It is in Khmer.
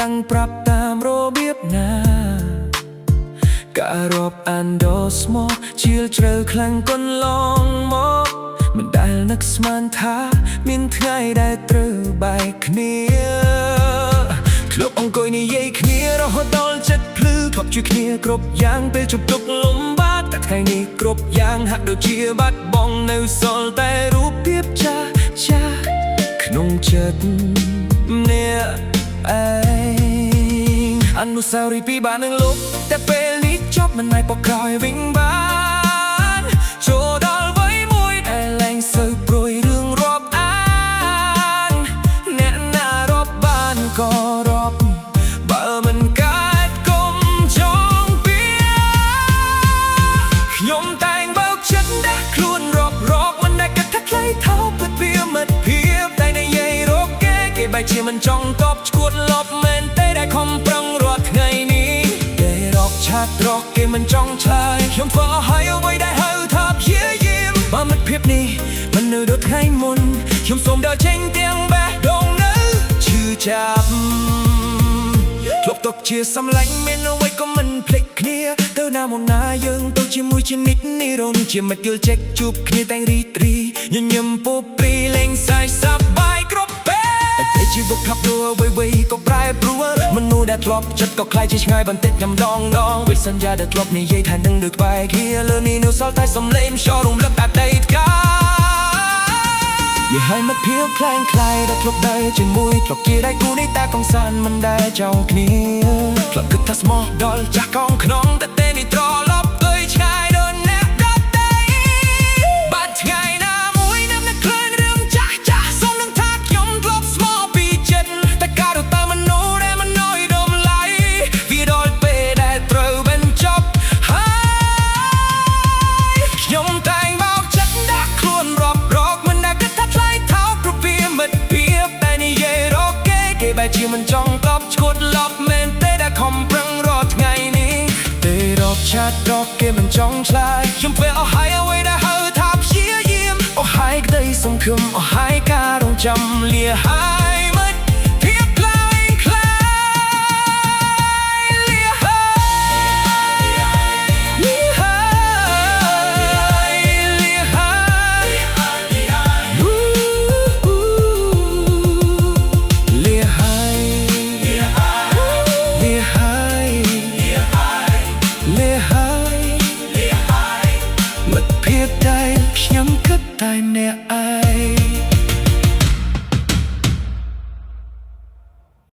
តាំងប្រាប់តាមរបៀបណាការរាប់អានដ៏ស្មោះជឿជ្រៅខ្លាំងកន្លងមកមិនដែលនឹកស្មានថាមានថ្ងៃដែលត្រូវបែកគ្នាធ្លាប់អង្គុយនិយាយគ្នារហូតដល់ចិត្តភ្លឺធ្លាប់ជួយគ្នាគ្រប់យ៉ាងពេលជប់ទុក្ខលំបាកតែថ្ងៃនេះគ្រប់យ៉ាងហាក់ដូចជាបាត់បង់នៅសល់តែរូបភាពចាស់ក្នុងចិត្តអ្នកឯងអនុស្សាវរីយ៍ពីបាននឹងលុបតែពេលនេះចប់មិនអាចបកក្រោយវិញបានចូលដល់វ័យមួយដែលលែងសូវព្រួយរឿងរាប់អានអ្នកណារាប់បានក៏រាប់បើមិនកើតគុំចងពៀខ្ញុំតែងបើកចិត្តដាក់ខ្លួនរាប់មិនដែលគិតថាខ្លីថោកពិតវាមិត្តភាពតែនិយាយរកគេបែរជាមិនចង់តបឈួតលប់មែនទេដែលខំប្រឹងរាល់ថ្ងៃនេះតែរកឆាតរកគេមិនចង់ឆ្លើយខ្ញុំធ្វើឲ្យហើយអ្វីដែលហៅថាព្យាយាមបើមិត្តភាពនេះមិននៅដូចថ្ងៃមុនខ្ញុំសូមដើរចេញទាំងបេះដូងនៅឈឺចាប់ធ្លាប់ទុកជាសំឡាញ់មានអ្វីក៏មិនភ្លេចគ្នាទៅណាមកណាយើងទៅជាមួយជានិច្ចនិរន្តរ៍ជាមិត្តយល់ចេះជួបគ្នាតែងរីករាយញញឹមពុះព្រីលេងសើចសប្បាយគ្រប់ពេលជីវិតขับរួអ្វីក៏ប្រែប្រួលមនុស្សដែលធ្លាប់ចិត្តក៏คล้ายជាឆ្ងាយបន្តិចញ៉ាំដងវិសន្យាដែលធ្លាប់និយាយថានឹងដូចបែកគ្នាលើនេះនៅសល់តែសំឡេងខ្យល់រំលឹកអតីតកាលនិយាយមិត្តភាពคล้ายដែលធ្លាប់ដើរជាមួយធ្លាប់ជាដៃគូនេះតែកំសាន្តមិនដែលចោលគ្នាធ្លាប់គិតថាស្មោះដល់ចាស់កងក្នុងតែទេនេះត្រឡប់ទៅឆ្ងាយដល់អ្នកដទៃបាត់ថ្ងៃណាមួយនឹកឃើញរឿងចាស់សូមនឹងថាខ្ញុំធ្លាប់ស្មោះពីចិត្តតែការទៅតាមមនោដែលមិនអោយរំលាយវាដល់ពេលដែលត្រូវបញ្ចប់ហើយខ្ញុំតែងបោកចិត្តដាក់ខ្លួនរកមិនដែលគិតថាថ្លៃថោកព្រោះវាមិត្តភាពតែនិយាយរកគេបែរជាមិនចង់តបឈួតលប់មែនទេដែលខំប្រឹងរាល់ថ្ងៃនេះទេរកឆាតរកគេមិនចង់ឆ្លើយខ្ញុំពេលអស់ហើយអ្វីដែលហៅថាព្យាយាមអស់ហើយក្តីសង្ឃឹមអស់ហើយការរងចាំលាហើយមិត្តភាពคล้ายលាហើយមិត្តភាពដែលខ្ញុំគិតតែអ្នកឯង